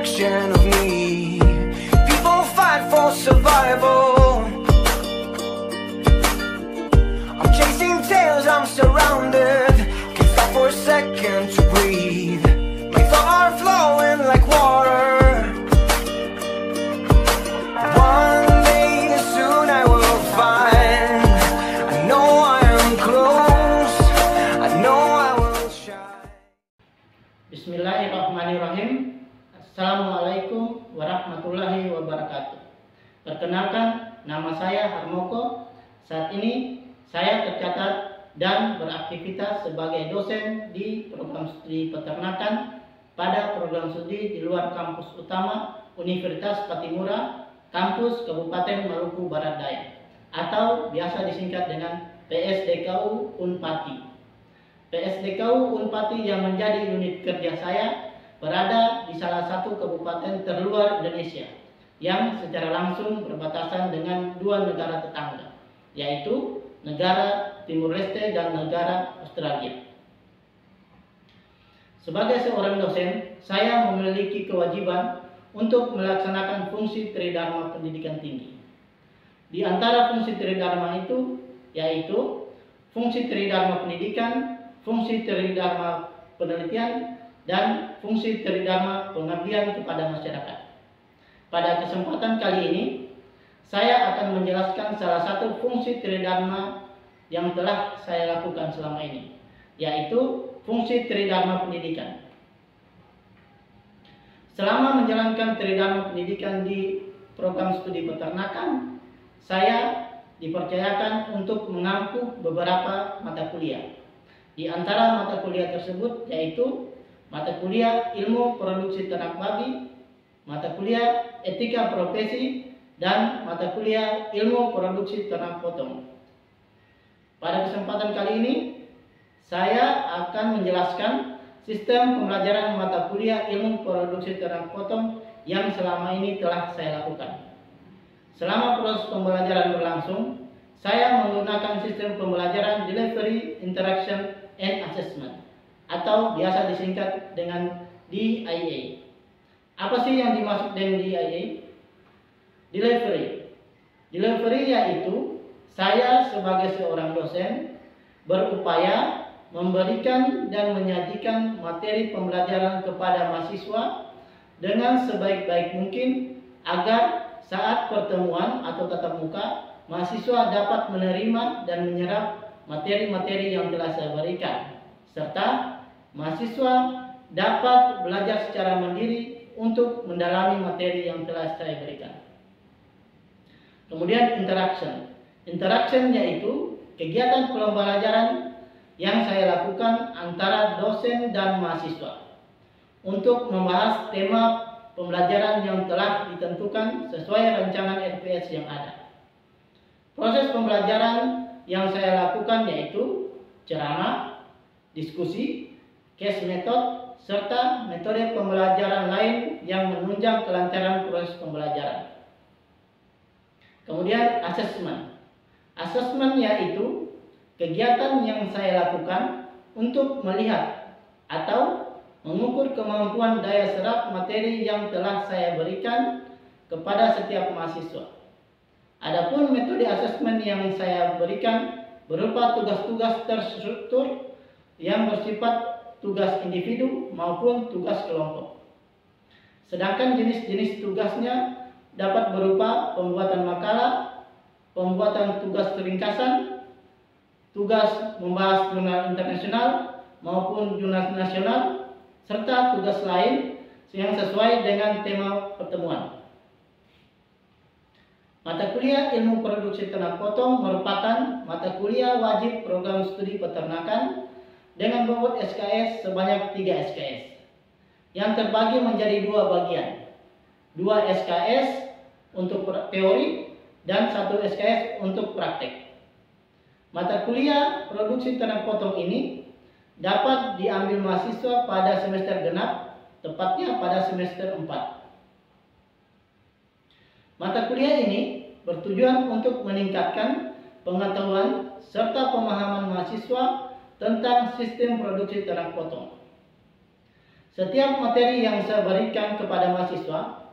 reflection of me. People fight for survival. I'm chasing tails, I'm surrounded. Can't stop for a second to breathe. My thoughts are flowing like water. One day soon I will find. I know I am close. I know I will shine. Bismillahirrahmanirrahim. Assalamualaikum warahmatullahi wabarakatuh. Perkenalkan, nama saya Harmoko. Saat ini saya tercatat dan beraktivitas sebagai dosen di program studi peternakan pada program studi di luar kampus utama Universitas Patimura, kampus Kabupaten Maluku Barat Daya, atau biasa disingkat dengan PSDKU Unpati. PSDKU Unpati yang menjadi unit kerja saya berada di salah satu kabupaten terluar Indonesia yang secara langsung berbatasan dengan dua negara tetangga, yaitu negara Timur Leste dan negara Australia. Sebagai seorang dosen, saya memiliki kewajiban untuk melaksanakan fungsi Tridharma Pendidikan Tinggi. Di antara fungsi Tridharma itu yaitu fungsi Tridharma Pendidikan, fungsi Tridharma Penelitian, dan fungsi Tridharma Pengabdian kepada masyarakat. Pada kesempatan kali ini, saya akan menjelaskan salah satu fungsi Tridharma yang telah saya lakukan selama ini, yaitu fungsi Tridharma Pendidikan. Selama menjalankan Tridharma Pendidikan di program studi peternakan, saya dipercayakan untuk mengampu beberapa mata kuliah. Di antara mata kuliah tersebut yaitu mata kuliah Ilmu Produksi Ternak Babi, mata kuliah Etika Profesi, dan mata kuliah Ilmu Produksi Ternak Potong. Pada kesempatan kali ini, saya akan menjelaskan sistem pembelajaran mata kuliah Ilmu Produksi Ternak Potong yang selama ini telah saya lakukan. Selama proses pembelajaran berlangsung, saya menggunakan sistem pembelajaran Delivery, Interaction, and Assessment, atau biasa disingkat dengan DIA. Apa sih yang dimaksud dengan DIA? Delivery yaitu saya sebagai seorang dosen berupaya memberikan dan menyajikan materi pembelajaran kepada mahasiswa dengan sebaik-baik mungkin agar saat pertemuan atau tatap muka mahasiswa dapat menerima dan menyerap materi-materi yang telah saya berikan, serta mahasiswa dapat belajar secara mandiri untuk mendalami materi yang telah saya berikan. Kemudian interaction yaitu kegiatan pembelajaran yang saya lakukan antara dosen dan mahasiswa untuk membahas tema pembelajaran yang telah ditentukan sesuai rancangan RPS yang ada. Proses pembelajaran yang saya lakukan yaitu ceramah, diskusi, case method, serta metode pembelajaran lain yang menunjang kelancaran proses pembelajaran. Kemudian assessment yaitu kegiatan yang saya lakukan untuk melihat atau mengukur kemampuan daya serap materi yang telah saya berikan kepada setiap mahasiswa. Adapun metode asesmen yang saya berikan berupa tugas-tugas terstruktur yang bersifat tugas individu maupun tugas kelompok. Sedangkan jenis-jenis tugasnya dapat berupa pembuatan makalah, pembuatan tugas ringkasan, tugas membahas jurnal internasional maupun jurnal nasional, serta tugas lain yang sesuai dengan tema pertemuan. Mata kuliah Ilmu Produksi Ternak Potong merupakan mata kuliah wajib program studi peternakan dengan bobot SKS sebanyak 3 SKS yang terbagi menjadi dua bagian, 2 SKS untuk teori dan 1 SKS untuk praktek. Mata kuliah Produksi Ternak Potong ini dapat diambil mahasiswa pada semester genap, tepatnya pada semester 4. Mata kuliah ini bertujuan untuk meningkatkan pengetahuan serta pemahaman mahasiswa tentang sistem produksi ternak potong. Setiap materi yang saya berikan kepada mahasiswa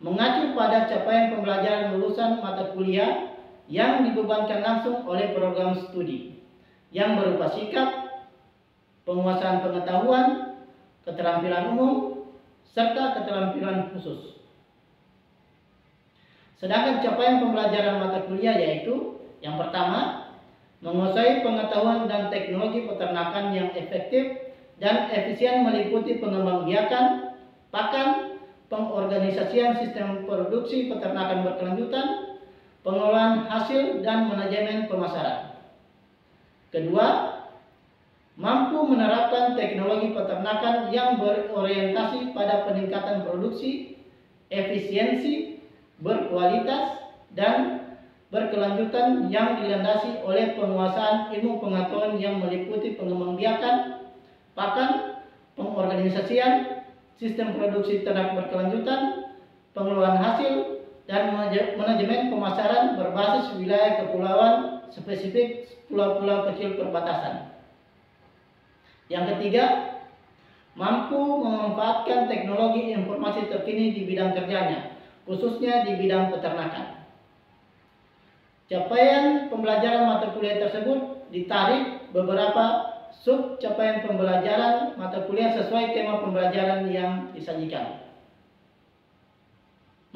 mengacu pada capaian pembelajaran lulusan mata kuliah yang dibebankan langsung oleh program studi yang berupa sikap, penguasaan pengetahuan, keterampilan umum, serta keterampilan khusus. Sedangkan capaian pembelajaran mata kuliah yaitu yang pertama, menguasai pengetahuan dan teknologi peternakan yang efektif dan efisien meliputi pengembangbiakan, pakan, pengorganisasian sistem produksi peternakan berkelanjutan, pengelolaan hasil, dan manajemen pemasaran. Kedua, mampu menerapkan teknologi peternakan yang berorientasi pada peningkatan produksi, efisiensi, berkualitas, dan berkelanjutan yang dilandasi oleh penguasaan ilmu pengetahuan yang meliputi pengembangbiakan, pakan, pengorganisasian, sistem produksi ternak berkelanjutan, pengelolaan hasil, dan manajemen pemasaran berbasis wilayah kepulauan spesifik pulau-pulau kecil perbatasan. Yang ketiga, mampu memanfaatkan teknologi informasi terkini di bidang kerjanya, khususnya di bidang peternakan. Capaian pembelajaran mata kuliah tersebut ditarik beberapa sub capaian pembelajaran mata kuliah sesuai tema pembelajaran yang disajikan.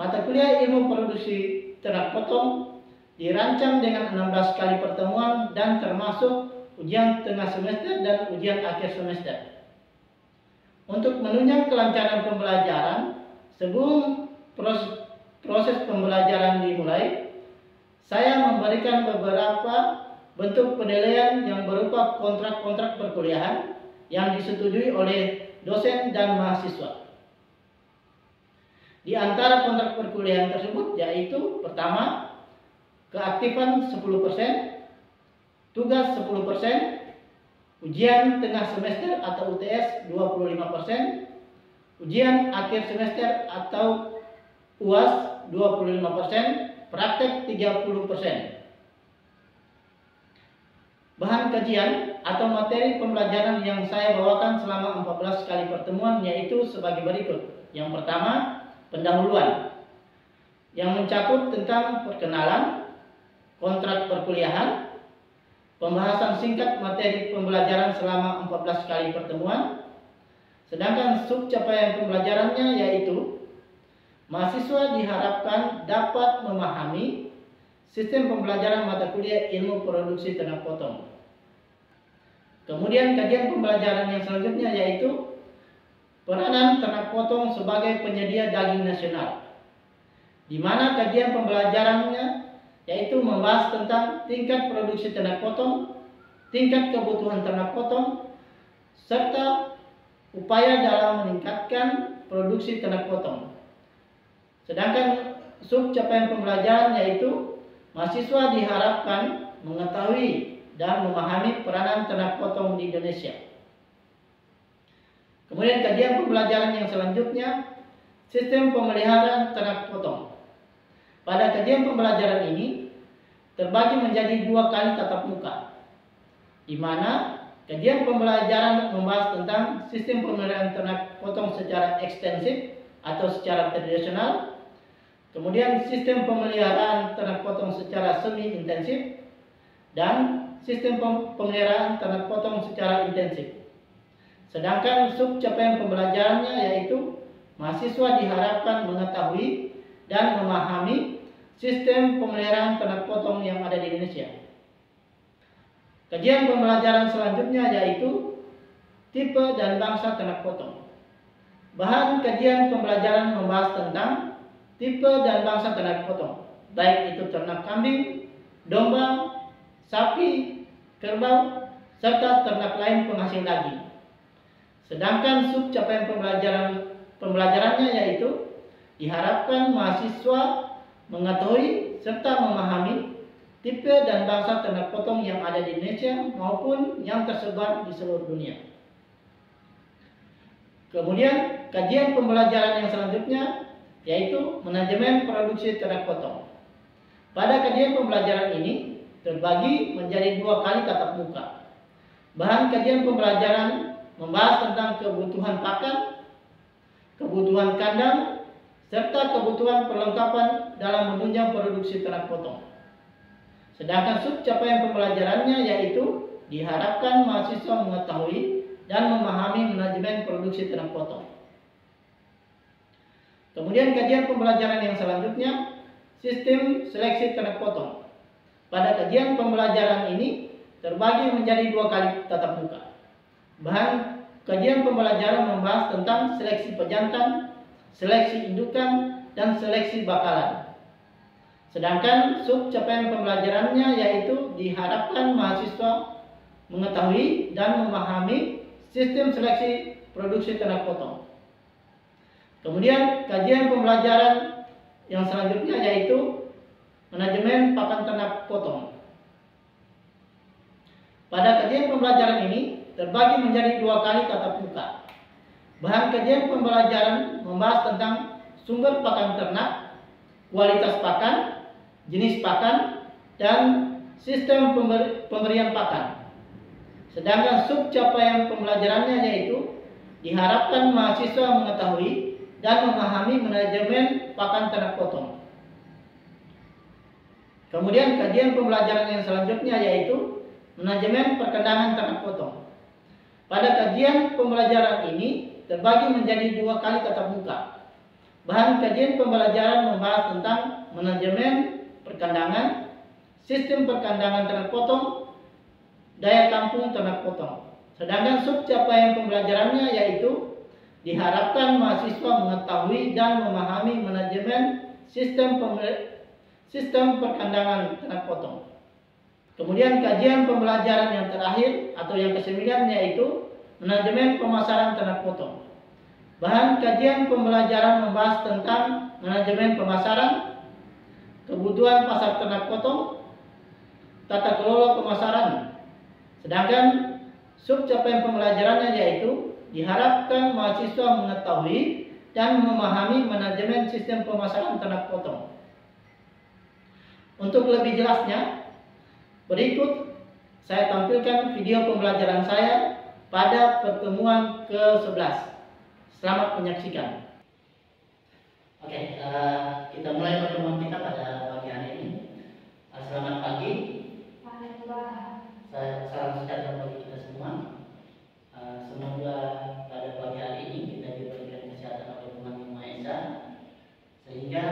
Mata kuliah ilmu produksi ternak potong dirancang dengan 16 kali pertemuan dan termasuk ujian tengah semester dan ujian akhir semester. Untuk menunjang kelancaran pembelajaran, sebelum proses pembelajaran dimulai, saya memberikan beberapa bentuk penilaian yang berupa kontrak-kontrak perkuliahan yang disetujui oleh dosen dan mahasiswa. Di antara kontrak perkuliahan tersebut yaitu pertama, keaktifan 10%, tugas 10%, ujian tengah semester atau UTS 25%, ujian akhir semester atau UAS 25%, praktek 30%. Bahan kajian atau materi pembelajaran yang saya bawakan selama 14 kali pertemuan yaitu sebagai berikut. Yang pertama, pendahuluan yang mencakup tentang perkenalan, kontrak perkuliahan, pembahasan singkat materi pembelajaran selama 14 kali pertemuan. Sedangkan sub capaian pembelajarannya yaitu mahasiswa diharapkan dapat memahami sistem pembelajaran mata kuliah ilmu produksi ternak potong. Kemudian kajian pembelajaran yang selanjutnya yaitu peranan ternak potong sebagai penyedia daging nasional, di mana kajian pembelajarannya yaitu membahas tentang tingkat produksi ternak potong, tingkat kebutuhan ternak potong, serta upaya dalam meningkatkan produksi ternak potong. Sedangkan sub capaian pembelajaran yaitu mahasiswa diharapkan mengetahui dan memahami peranan ternak potong di Indonesia. Kemudian kajian pembelajaran yang selanjutnya, sistem pemeliharaan ternak potong. Pada kajian pembelajaran ini terbagi menjadi 2 kali tatap muka, di mana kajian pembelajaran membahas tentang sistem pemeliharaan ternak potong secara ekstensif atau secara tradisional, kemudian sistem pemeliharaan ternak potong secara semi intensif, dan sistem pemeliharaan ternak potong secara intensif. Sedangkan sub capaian pembelajarannya yaitu mahasiswa diharapkan mengetahui dan memahami sistem pemeliharaan ternak potong yang ada di Indonesia. Kajian pembelajaran selanjutnya yaitu tipe dan bangsa ternak potong. Bahan kajian pembelajaran membahas tentang tipe dan bangsa ternak potong, baik itu ternak kambing, domba, sapi, kerbau, serta ternak lain penghasil daging. Sedangkan sub capaian pembelajarannya yaitu diharapkan mahasiswa mengetahui serta memahami tipe dan bangsa ternak potong yang ada di Indonesia maupun yang tersebar di seluruh dunia. Kemudian kajian pembelajaran yang selanjutnya yaitu manajemen produksi ternak potong. Pada kajian pembelajaran ini terbagi menjadi 2 kali tatap muka. Bahan kajian pembelajaran membahas tentang kebutuhan pakan, kebutuhan kandang, serta kebutuhan perlengkapan dalam menunjang produksi ternak potong. Sedangkan sub capaian pembelajarannya yaitu diharapkan mahasiswa mengetahui dan memahami manajemen produksi ternak potong. Kemudian kajian pembelajaran yang selanjutnya, sistem seleksi ternak potong. Pada kajian pembelajaran ini terbagi menjadi 2 kali tatap muka. Bahan kajian pembelajaran membahas tentang seleksi pejantan, seleksi indukan, dan seleksi bakalan. Sedangkan sub capaian pembelajarannya yaitu diharapkan mahasiswa mengetahui dan memahami sistem seleksi produksi ternak potong. Kemudian kajian pembelajaran yang selanjutnya yaitu manajemen pakan ternak potong. Pada kajian pembelajaran ini terbagi menjadi 2 kali tatap muka. Bahan kajian pembelajaran membahas tentang sumber pakan ternak, kualitas pakan, jenis pakan, dan sistem pemberian pakan. Sedangkan sub capaian pembelajarannya yaitu diharapkan mahasiswa mengetahui dan memahami manajemen pakan ternak potong. Kemudian kajian pembelajaran yang selanjutnya yaitu manajemen perkandangan ternak potong. Pada kajian pembelajaran ini terbagi menjadi 2 kali tatap muka. Bahan kajian pembelajaran membahas tentang manajemen perkandangan, sistem perkandangan ternak potong, daya tampung ternak potong. Sedangkan sub capaian pembelajarannya yaitu diharapkan mahasiswa mengetahui dan memahami manajemen sistem perkandangan ternak potong. Kemudian kajian pembelajaran yang terakhir atau yang ke-9 yaitu manajemen pemasaran ternak potong. Bahan kajian pembelajaran membahas tentang manajemen pemasaran, kebutuhan pasar ternak potong, tata kelola pemasaran. Sedangkan sub capaian pembelajarannya yaitu diharapkan mahasiswa mengetahui dan memahami manajemen sistem pemasaran ternak potong. Untuk lebih jelasnya, berikut saya tampilkan video pembelajaran saya pada pertemuan ke-11. Selamat menyaksikan. Oke, kita mulai pertemuan kita pada pagi hari ini. Selamat pagi. Salam sejahtera bagi kita semua. Semoga pada pagi hari ini kita diberikan kesehatan oleh Tuhan Yang Maha Esa, sehingga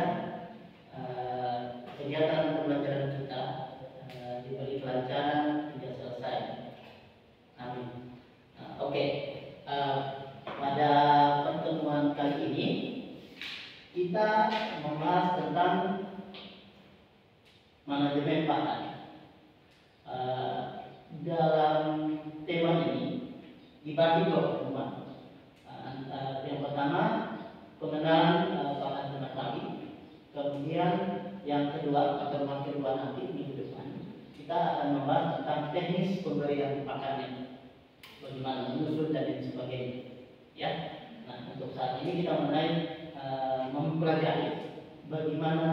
kegiatan pembelajaran kita diberi kelancaran hingga selesai. Amin. Oke. Pada pertemuan kali ini kita membahas tentang manajemen pakan. Dalam tema ini dibagi 2 pertemuan. Yang pertama pengenalan pakan ternak pagi. Kemudian yang kedua pertemuan kedua nanti minggu depan kita akan membahas tentang teknis pemberian pakannya, bagaimana menyusun dan lain sebagainya. Ya, nah untuk saat ini kita mulai mempelajari bagaimana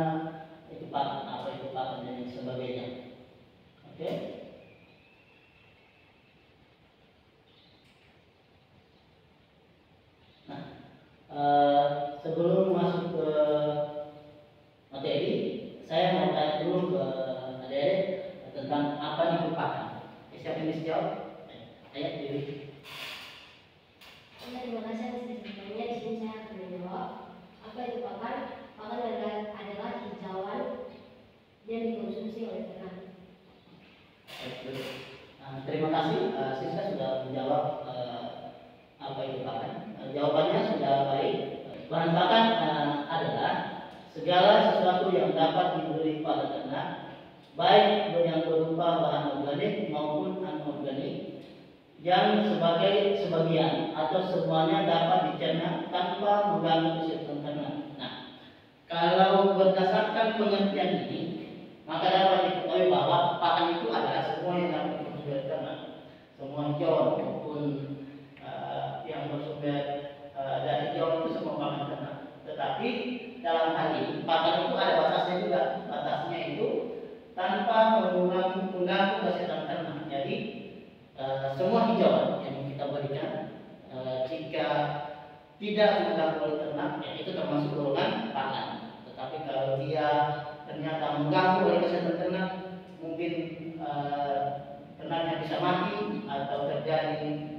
itu pakan, apa itu pakan dan lain sebagainya. Oke. Nah, sebelum masuk ke materi, saya mau tanya dulu ke adik tentang apa itu pakan. Siapa yang bisa jawab? Ayo, Dewi. Terima kasih. Sebenarnya di sini saya akan menjawab apa itu pakan. Pakan adalah hijauan yang dikonsumsi oleh ternak. Terima kasih. Sista sudah menjawab apa itu pakan. Jawabannya sudah baik. Bahan pakan adalah segala sesuatu yang dapat diberi pada ternak, baik yang berupa bahan organik maupun anorganik, yang sebagian atau semuanya dapat dicerna tanpa mengganggu kesehatan ternak. Nah, kalau berdasarkan pengertian ini, maka dapat diketahui bahwa pakan itu adalah semua yang dapat bersumber ternak, semua hijauan maupun yang bersumber dari hijauan itu semua pakan ternak. Tetapi dalam hal ini pakan itu ada batasnya juga. Batasnya itu tanpa mengganggu kesehatan ternak. Jadi semua hijauan yang kita berikan tidak mengganggu oleh ternak, ya itu termasuk golongan pakan. Tetapi kalau dia ternyata mengganggu oleh kesehatan ternak, mungkin ternaknya bisa mati atau terjadi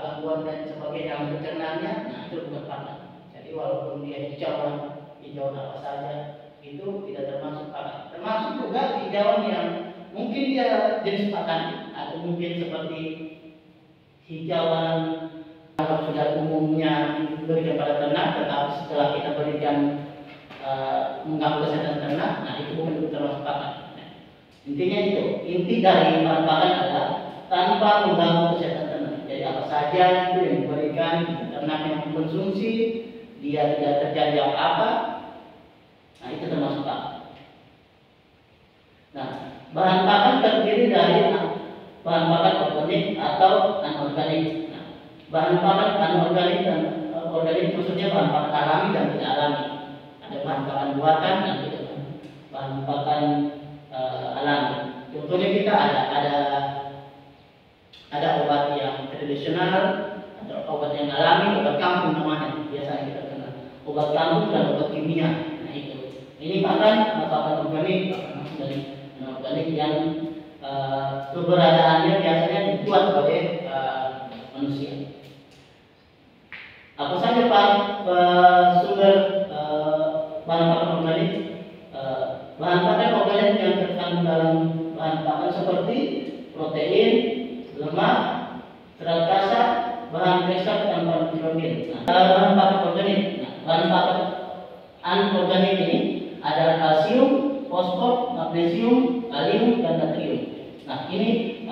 gangguan dan sebagainya dalam peternaknya, nah itu bukan pakan. Jadi walaupun dia hijauan apa saja, itu tidak termasuk pakan. Termasuk juga hijauan yang mungkin dia jenis pakan atau mungkin seperti hijauan kalau sudah umumnya diberikan pada ternak, tetapi setelah kita berikan mengganggu kesehatan ternak, nah itu bukan termasuk pakan. Intinya itu, inti dari bahan pakan adalah tanpa mengganggu kesehatan ternak. Jadi apa saja itu yang diberikan ternak yang mengkonsumsi, dia tidak terjadi apa-apa, nah itu termasuk pakan. Nah, bahan pakan terdiri dari bahan pakan organik atau anorganik. Nah, bahan pakan anorganik dan organik maksudnya bahan pakan alami dan tidak alami. Ada bahan pakan buatan dan tidak bahan pakan alami. Contohnya kita ada obat yang tradisional, ada obat yang alami, obat kampung namanya biasanya kita kenal. Obat kampung dan obat kimia. Nah itu. Ini pakan organik, organik yang keberadaannya biasanya dibuat oleh manusia. Apa saja sumber bahan pakan organik? Bahan pakan organik yang terkandung dalam bahan pakan seperti protein, lemak, serat kasar, bahan ekstrak dan bahan protein. Bahan pakan organik. Bahan pakan anorganik ini ada kalsium, fosfor, magnesium, kalium, dan natrium. Nah ini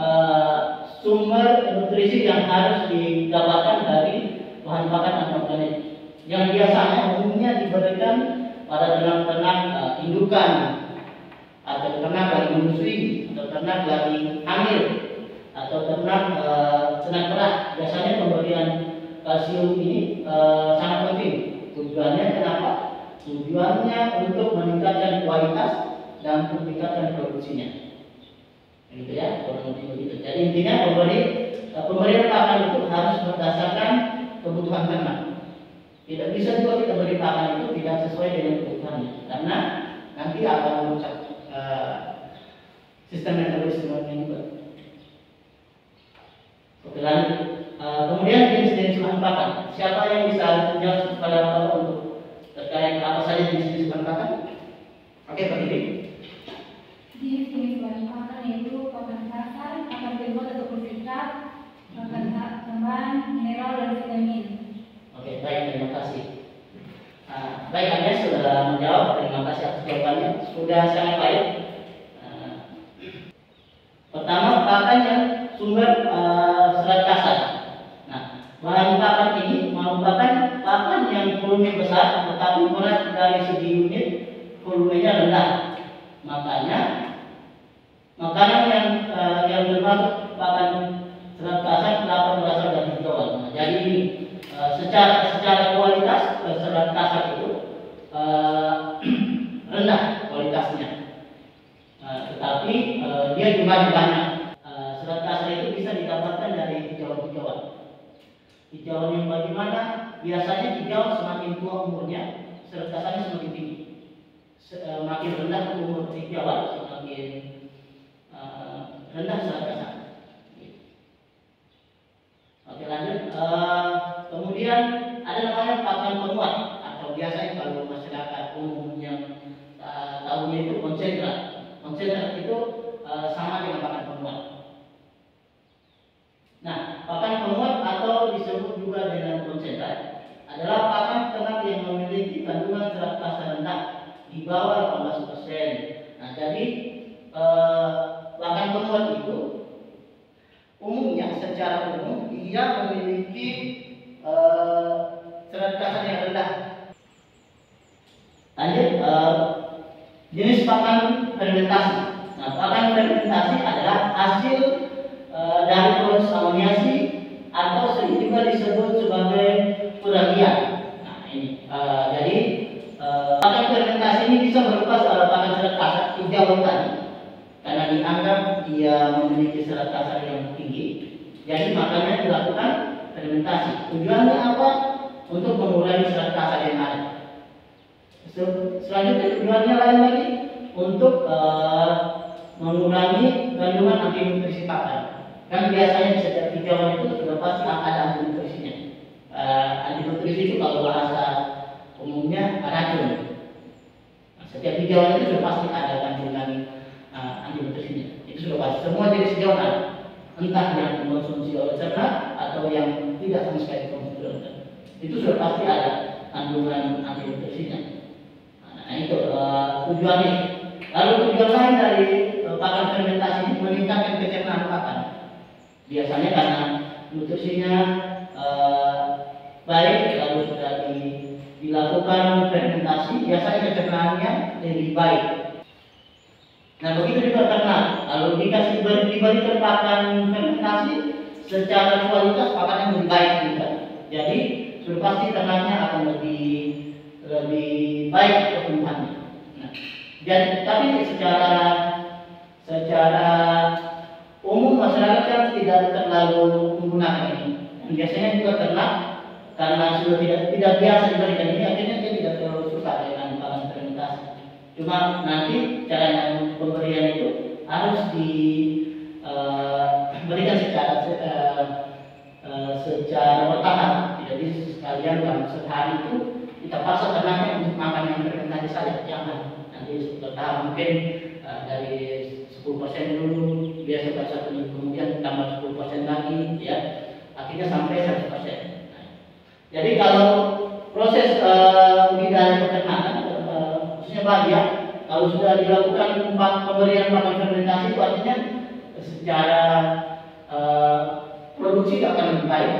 sumber nutrisi yang harus didapatkan dari bahan pakan anorganik yang biasanya umumnya diberikan pada ternak-ternak indukan atau ternak lagi menyusui atau ternak lagi hamil atau ternak perah. Biasanya pemberian kalsium ini sangat penting. Tujuannya kenapa? Tujuannya untuk meningkatkan kualitas dan meningkatkan produksinya. Gitu ya, kurang lebih begitu. Jadi intinya pemberian pakan itu harus berdasarkan kebutuhan ternak. Tidak bisa juga kita beri pakan itu tidak sesuai dengan kebutuhannya, karena nanti akan merusak sistem metabolisme juga. Oke, lanjut. Kemudian jenis-jenis bahan pakan. Siapa yang bisa menjawab kepada Bapak untuk terkait apa saja jenis-jenis bahan pakan? Oke, Pak Didi. Jenis bahan pakan yaitu pakan kasar, pakan terbuat atau bersikat, pakan tambahan, mineral dan vitamin. Oke, baik, terima kasih. Baik, Anda sudah menjawab. Terima kasih atas jawabannya. Sudah sangat baik. Pertama, pakan yang sumber serat kasar. Nah, bahan pakan ini merupakan pakan yang volume besar, tetapi berat dari segi unit volumenya rendah. Makanya makanan yang termasuk pakan serat kasar dapat berasal dari hijauan. Nah, jadi ini secara kualitas serat kasar itu rendah kualitasnya, tetapi dia jumlahnya banyak. Serat kasar itu bisa didapatkan dari hijauan-hijauan. Hijauan yang bagaimana? Biasanya hijau semakin tua umurnya, serat kasarnya semakin tinggi. Makin rendah umur hijauan, semakin rendah serat kasar. Oke, lanjut. Kemudian ada namanya pakan penguat atau biasanya kalau masyarakat umum yang tahunya itu konsentrat. Konsentrat itu sama dengan pakan penguat. Nah, pakan penguat atau disebut juga dengan konsentrat adalah pakan ternak yang memiliki kandungan serat kasar rendah di bawah 18%. Nah, jadi pakan penguat itu umumnya secara umum dia memiliki serat kasar yang rendah. Lanjut, jenis pakan fermentasi. Nah, pakan fermentasi adalah hasil dari proses amoniasi atau sering juga disebut sebagai peragian. Nah, ini jadi pakan fermentasi ini bisa berupa pakan serat kasar hijau tadi, karena dianggap dia memiliki serat kasar yang tinggi. Jadi makanya dilakukan fermentasi. Tujuannya apa? untuk mengurangi serat kasar yang ada. Selanjutnya tujuannya lain lagi untuk mengurangi kandungan antinutrisi pakan. Kan biasanya di setiap hijauan itu sudah pasti ada antinutrisinya. Antinutrisi itu kalau bahasa umumnya racun. Setiap hijauan itu sudah pasti ada kandungan antinutrisinya. Itu sudah pasti. Semua jenis hijauan ada. Entah yang dikonsumsi oleh ternak atau yang tidak sama sekali dikonsumsi oleh ternak. Itu sudah pasti ada kandungan antinutrisinya. Nah itu tujuannya. Lalu tujuan lain dari pakan fermentasi ini meningkatkan kecernaan pakan. Biasanya karena nutrisinya baik, lalu sudah dilakukan fermentasi, biasanya kecernaannya lebih baik. Nah begitu juga ternak, lalu diberikan pakan fermentasi, secara kualitas pakannya lebih baik juga. Jadi sudah pasti ternaknya akan lebih baik pertumbuhannya. Nah, tapi secara umum masyarakat kan tidak terlalu menggunakan ini. Dan biasanya juga ternak karena sudah tidak biasa diberikan ini, akhirnya dia tidak terlalu suka dengan pakan fermentasi. Cuma nanti cara pemberian itu harus diberikan secara bertahap. Jadi sekalian dalam sehari itu kita paksa ternaknya untuk makan yang fermentasi saja, jangan nanti bertahap mungkin dari 10% dulu, biasa pada 1 minggu kemudian tambah 10% lagi, ya akhirnya sampai 100%. Jadi kalau proses budidaya peternakan khususnya bahagia, kalau sudah dilakukan pemberian pakan fermentasi itu artinya secara produksi akan lebih baik.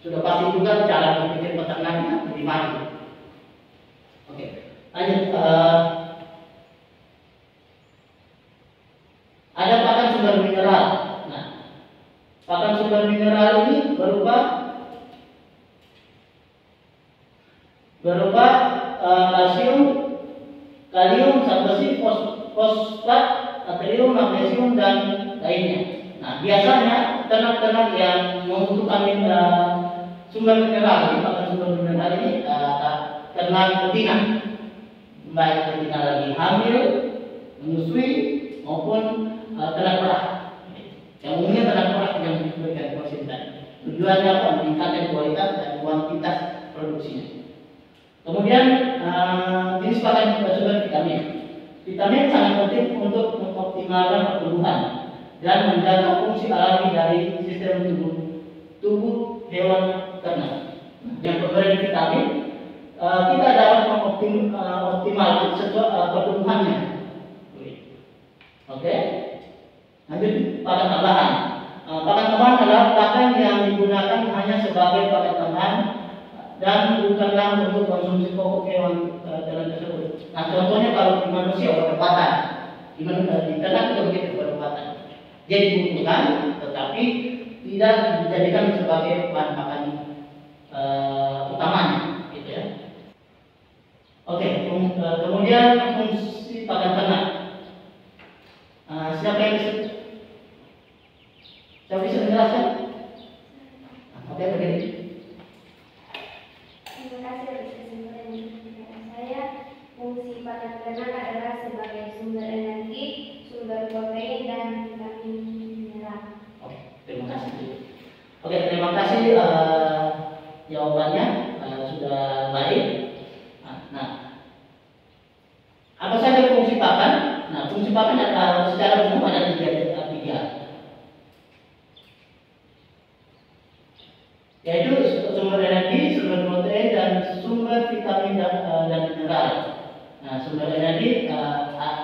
Sudah pasti juga cara berpikir peternaknya lebih maju. Oke, lanjut. Ada pakan sumber mineral. Nah, pakan sumber mineral ini berupa kalsium, kalium, zat besi, fosfat, natrium, magnesium, dan lainnya. Nah, biasanya ternak-ternak yang membutuhkan sumber mineral ini, pakan sumber mineral ini ternak betina, baik betina lagi hamil, menyusui maupun ternak perah. Yang umumnya ternak perah yang diberikan prosintan. Tujuannya apa? Meningkatkan kualitas dan kuantitas produksinya. Kemudian jenis pakan sumber vitamin. Vitamin sangat penting untuk mengoptimalkan pertumbuhan dan menjaga fungsi alami dari sistem tubuh hewan ternak. Yang pemberian vitamin kita dapat mengoptimalkan pertumbuhannya. Oke. Lanjut pakan tambahan. Pakan tambahan adalah pakan yang digunakan hanya sebagai pakan tambahan dan bukanlah untuk konsumsi pokok hewan ternak tersebut. Nah, contohnya kalau di manusia obat-obatan, di ternak juga begitu obat-obatan. Dia dibutuhkan, tetapi tidak dijadikan sebagai bahan pakan utamanya, gitu ya. Oke, kemudian fungsi pakan ternak. Siapa bisa menjelaskan? Oke, begini. Terima kasih atas kesempatan saya. Fungsi pakan ternak adalah sebagai sumber energi, sumber protein, dan vitamin mineral. Oke, terima kasih. Oke, terima kasih jawabannya sudah baik. Nah, apa saja fungsi pakan? Nah, fungsi pakan secara umum ada tiga, yaitu sumber energi, sumber protein, dan sumber vitamin dan mineral. Nah, sumber energi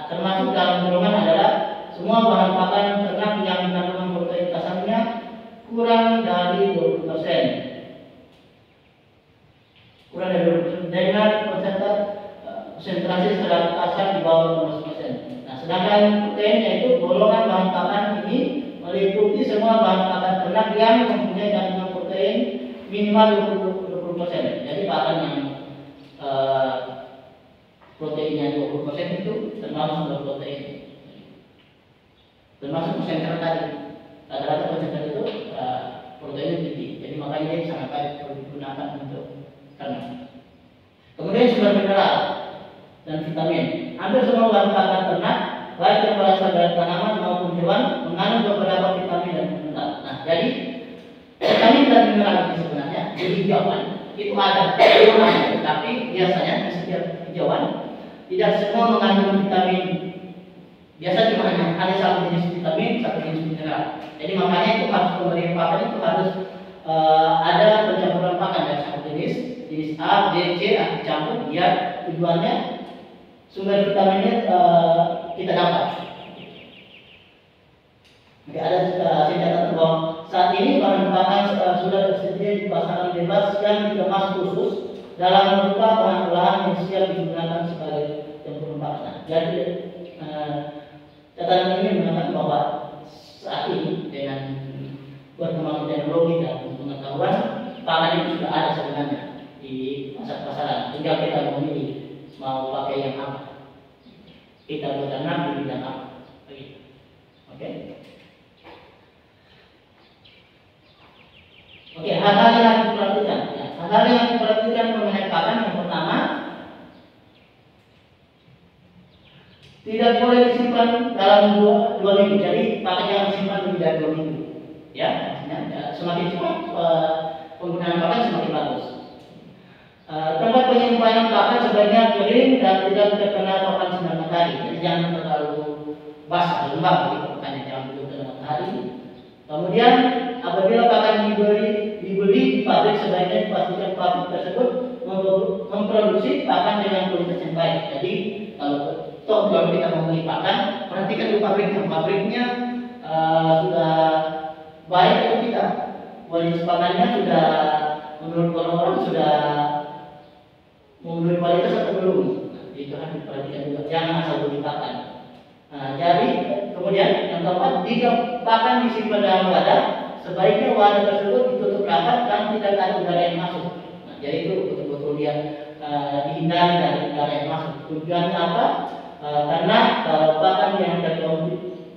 termasuk dalam golongan adalah semua bahan pakan ternak yang mengandung protein kasarnya kurang dari 20%. Kurang dari 20% dengan konsentrasi serat kasar di bawah 15%. Nah, sedangkan protein yaitu golongan bahan pakan ini meliputi semua bahan pakan ternak yang mempunyai kandungan protein minimal 20%. Jadi pakan yang proteinnya 20% itu termasuk sumber protein. Termasuk konsentrat tadi. Rata-rata konsentrat itu proteinnya tinggi. Jadi makanya dia sangat baik digunakan untuk ternak. Kemudian sumber mineral dan vitamin. Hampir semua bahan pakan ternak, baik yang berasal dari tanaman maupun hewan, mengandung beberapa vitamin dan mineral. Nah, jadi vitamin dan mineral ini sebenarnya di hijauan itu ada, tapi biasanya di setiap hijauan tidak semua mengandung vitamin. Biasa cuma hanya satu jenis vitamin, satu jenis mineral. Jadi makanya itu harus pemberian pakan itu harus ada pencampuran pakan dari satu jenis A, B, C harus dicampur biar tujuannya sumber vitaminnya kita dapat. Jadi ada saya bahwa saat ini bahan pakan sudah tersedia di pasaran bebas yang dikemas khusus dalam berupa bahan olahan yang siap digunakan sebagai campuran pakan. Jadi catatan ini mengatakan bahwa saat ini dengan perkembangan teknologi dan pengetahuan pakan itu sudah ada sebenarnya di pasar-pasaran. Tinggal kita memilih mau pakai yang apa. Kita beternak di bidang apa. Oke. Oke, hal-hal yang harus diperhatikan. Ya, hal-hal yang diperhatikan mengenai pakan yang pertama, tidak boleh disimpan dalam dua minggu. Jadi pakan yang disimpan lebih dari 2 minggu. Ya, semakin cepat penggunaan pakan semakin bagus. Tempat penyimpanan pakan sebaiknya kering dan tidak terkena papan sinar matahari. Jadi jangan terlalu basah, lembab gitu, pakannya jangan terkena matahari. Kemudian apabila pakan dibeli di pabrik, sebaiknya dipastikan pabrik tersebut memproduksi pakan dengan kualitas yang baik. Jadi kalau kita membeli pakan, perhatikan dulu pabriknya sudah baik atau tidak, kualitas pakannya sudah menurut orang-orang sudah memenuhi kualitas atau belum. Itu harus diperhatikan juga, jangan asal beli pakan. Jadi kemudian yang keempat, jika pakan disimpan dalam wadah, sebaiknya wadah tersebut ditutup rapat dan tidak ada udara yang masuk. Jadi itu betul-betul dia dihindari dari udara yang masuk. Tujuannya apa? Karena pakan yang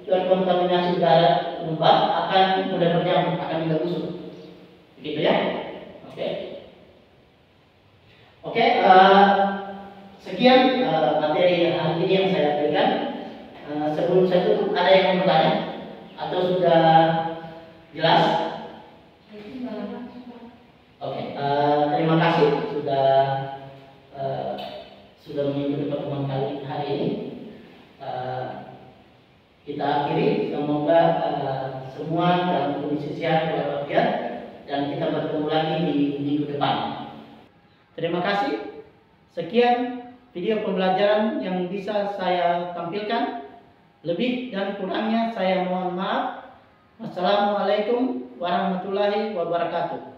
terkontaminasi udara lembab akan mudah berjamur, akan mudah busuk. Begitu ya? Oke, sekian materi hari ini yang saya berikan. Sebelum saya tutup, ada yang mau bertanya atau sudah jelas? Oke, terima kasih sudah mengikuti pertemuan kali hari ini. Kita akhiri, semoga semua dalam kondisi sehat walafiat dan kita bertemu lagi di minggu depan. Terima kasih. Sekian video pembelajaran yang bisa saya tampilkan. Lebih dan kurangnya saya mohon maaf. Wassalamualaikum warahmatullahi wabarakatuh.